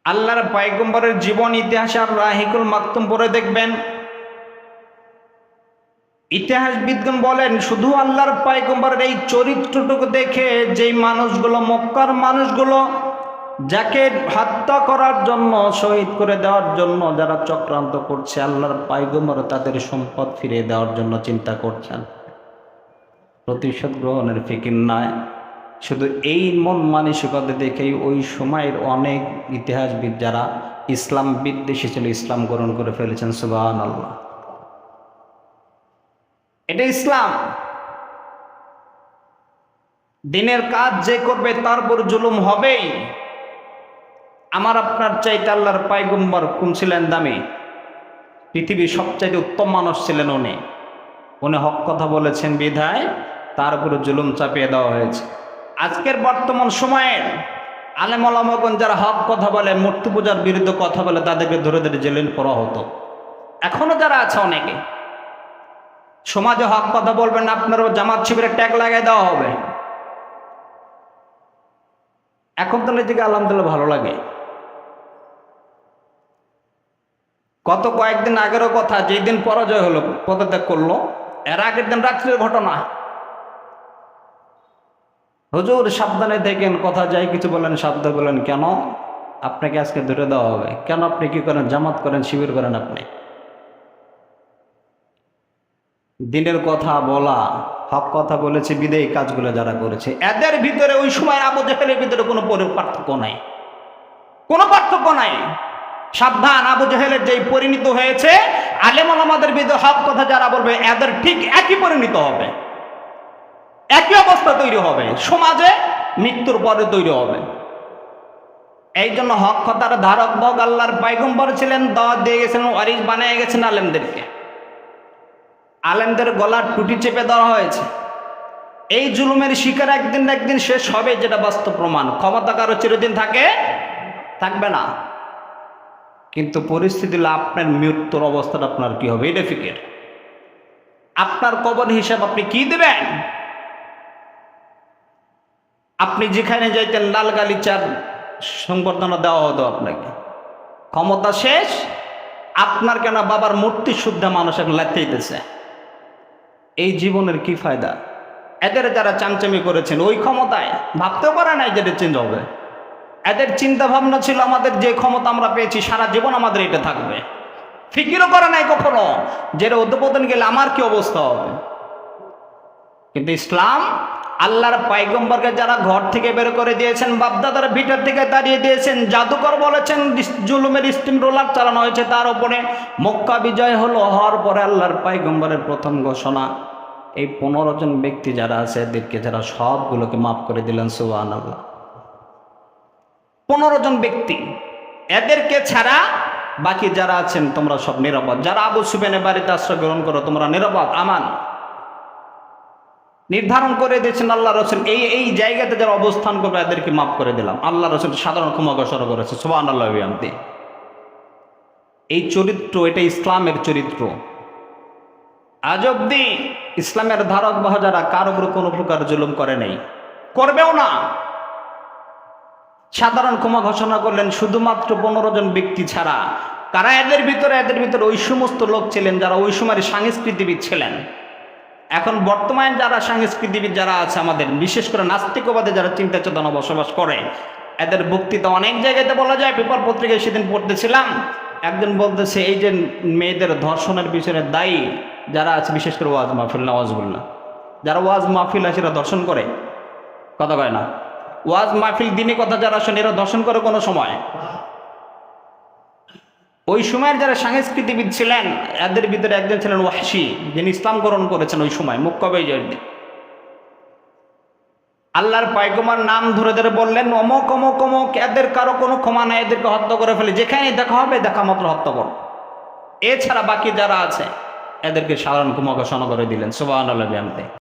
আল্লাহর পয়গম্বরের জীবন ইতিহাস আর রাহিকুল মাকতুম পড়ে দেখবেন, ইতিহাসবিদগণ বলেন শুধু আল্লাহর পয়গম্বরের এই চরিত্রটুকু দেখে যেই মানুষগুলো, মক্কার মানুষগুলো যাকে হত্যা করার জন্য, শহীদ করে দেওয়ার জন্য যারা চক্রান্ত করছে, আল্লাহর পয়গম্বর তাদের সম্পদ ফিরিয়ে দেওয়ার জন্য চিন্তা করছেন, প্রতিশোধ গ্রহণের ফিকির নয়। শুধু এই মন মানসিকতা দেখেই ওই সময়ের অনেক ইতিহাসবিদ যারা ইসলাম বিদ্বেষী ছিল, ইসলাম গ্রহণ করে ফেলেছেন। সুবহানাল্লাহ। এটা ইসলাম। দিনের কাজ যে করবে তার উপর জুলুম হবেই। আমার আপনার চাইতে আল্লাহর পয়গম্বর কোন ছিলেন দামি? পৃথিবীর সবচাইতে উত্তম মানুষ ছিলেন উনি হক কথা বলেছেন বিধায় তার উপরে জুলুম চাপিয়ে দেওয়া হয়েছে। আজকের বর্তমান সময়ের আলেম ওলামাগণ যারা হক কথা বলে, মূর্তি পূজার বিরুদ্ধে কথা বলে, তাদেরকে ধরে ধরে জেলে পড়া হতো। এখনো যারা আছে অনেকে সমাজে হক কথা বলবেন, আপনারও জামাত শিবিরের ট্যাগ লাগিয়ে দেওয়া হবে। এখন তো নিজেকে আলহামদুলিল্লাহ ভালো লাগে। গত কয়েকদিন আগেরও কথা, যেই দিন পরাজয় হলো, পদত্যাগ করলো, এর আগের দিন রাত্রির ঘটনা, হুজুর সাবধানে দেখেন, কথা যাই কিছু বলেন সাবধান বলেন। কেন? আপনাকে আজকে ধরে দেওয়া হবে। কেন? আপনি কি করেন? জামাত করেন, শিবির করেন। আপনি দিনের কথা বলা, হক কথা বলেছে বিদেয়ী কাজগুলো যারা করেছে, এদের ভিতরে ওই সময় আবু জেহেলের ভিতরে কোনো পার্থক্য নাই, কোনো পার্থক্য নাই। সাবধান, আবু জেহেলের যেই পরিণত হয়েছে, আলেম ওলামাদের বিরুদ্ধে হক কথা যারা বলবে এদের ঠিক একই পরিণত হবে, একই অবস্থা তৈরি হবে, সমাজে মৃত্যুর পরে তৈরি হবে। এই জন্য হক কথার ধারক বাহক আল্লাহর পয়গম্বর ছিলেন, দাওয়াত দিয়ে গেছেন, ওয়ারিস বানিয়ে গেছেন আলেমদেরকে। আলেমদের গলার টুটি চেপে দেওয়া হয়েছে। এই জুলুমের শিকার একদিন না একদিন শেষ হবে, যেটা বাস্তব প্রমাণ। ক্ষমতা কারো চিরদিন থাকবে না, কিন্তু পরিস্থিতি হলো আপনার মৃত্যুর অবস্থাটা আপনার কি হবে, এটা ফিকির। আপনার কবর হিসাব আপনি কি দেবেন? আপনি যেখানে যাইতেন লাল গালিচার সংবর্ধনা দেওয়া হতো আপনাকে, ক্ষমতা শেষ, আপনার কেন বাবার মূর্তি শুদ্ধ মানুষ এখন লাইতেইতেছে। এই জীবনের কি ফায়দা? এদের যারা চামচামি করেছেন ওই ক্ষমতায় ভাবতেও পারে নাই যেটা চেঞ্জ হবে। এদের চিন্তা ভাবনা ছিল আমাদের যে ক্ষমতা আমরা পেয়েছি সারা জীবন আমাদের এটা থাকবে। ফিকিরও করে নাই কখনো যেটা অধঃপতন গেলে আমার কি অবস্থা হবে। কিন্তু ইসলাম, আল্লাহর পয়গম্বরকে যারা ঘর থেকে বের করে দিয়েছেন, বাপদাদার ভিতর থেকে তাড়িয়ে দিয়েছেন, জাদুকর বলেছেন, জুলুমের স্টিম রোলার চালানো হয়েছে তার উপরে, মক্কা বিজয় হওয়ার পরে আল্লাহর পয়গম্বরের প্রথম ঘোষণা, এই 15 জন ব্যক্তি যারা আছে এদেরকে যারা সবগুলোকে মাফ করে দিলেন। সুবহানাল্লাহ। 15 জন ব্যক্তি, এদেরকে ছাড়া বাকি যারা আছেন তোমরা সব নিরাপদ। যারা আবু সুফিয়ানের বাড়িতে আশ্রয় গ্রহণ করো তোমরা নিরাপদ, আমান। নির্ধারণ করে দিয়েছেন আল্লাহ রসুল, এই জায়গাতে যারা অবস্থান করবে এদেরকে মাফ করে দিলাম। আল্লাহ রসুল সাধারণ ক্ষমা ঘোষণা করেছে। সুবহানাল্লাহ। এই চরিত্র, এটা ইসলামের চরিত্র। আজ অব্দি ইসলামের ধারক বাহক যারা কার উপর কোনো প্রকার জুলুম করে নাই, করবেও না। সাধারণ ক্ষমা ঘোষণা করলেন শুধুমাত্র 15 জন ব্যক্তি ছাড়া। কারা? এদের ভিতরে ওই সমস্ত লোক ছিলেন যারা ওই সময়ের সাংস্কৃতিবিদ ছিলেন। এখন বর্তমানে যারা সাংস্কৃতিবিদ যারা আছে আমাদের, বিশেষ করে নাস্তিকবাদে যারা চিন্তা চেতনা বসবাস করে, এদের বক্তৃতা অনেক জায়গাতে বলা যায়। পেপার পত্রিকায় সেদিন পড়তেছিলাম, একজন বলতেছে এই যে মেয়েদের ধর্ষণের পিছনে দায়ী যারা আছে, বিশেষ করে ওয়াজ মাহফিল, নওয়াজুবিল্লাহ, যারা ওয়াজ মাহফিল আছে এরা দর্শন করে, কথা কয় না। ওয়াজ মাহফিল দিনে কথা যারা শোনে এরা দর্শন করে কোনো সময়। ওই সময়ের যারা সাংস্কৃতিবিদ ছিলেন এদের ভিতরে একজন ছিলেন ওয়াহশী, যিনি ইসলাম গ্রহণ করেছেন ওই সময় মক্কা বিজয়ের দিন। আল্লাহর পয়গম্বর নাম ধরে ধরে বললেন, অমক অমক অমক, এদের কারো কোনো ক্ষমা নাই, এদেরকে হত্যা করে ফেলে, যেখানে দেখা হবে দেখা মাত্র হত্যা করো। এছাড়া বাকি যারা আছে এদেরকে সাধারণ ক্ষমা ঘোষণা করে দিলেন। সুবহানাল্লাহ।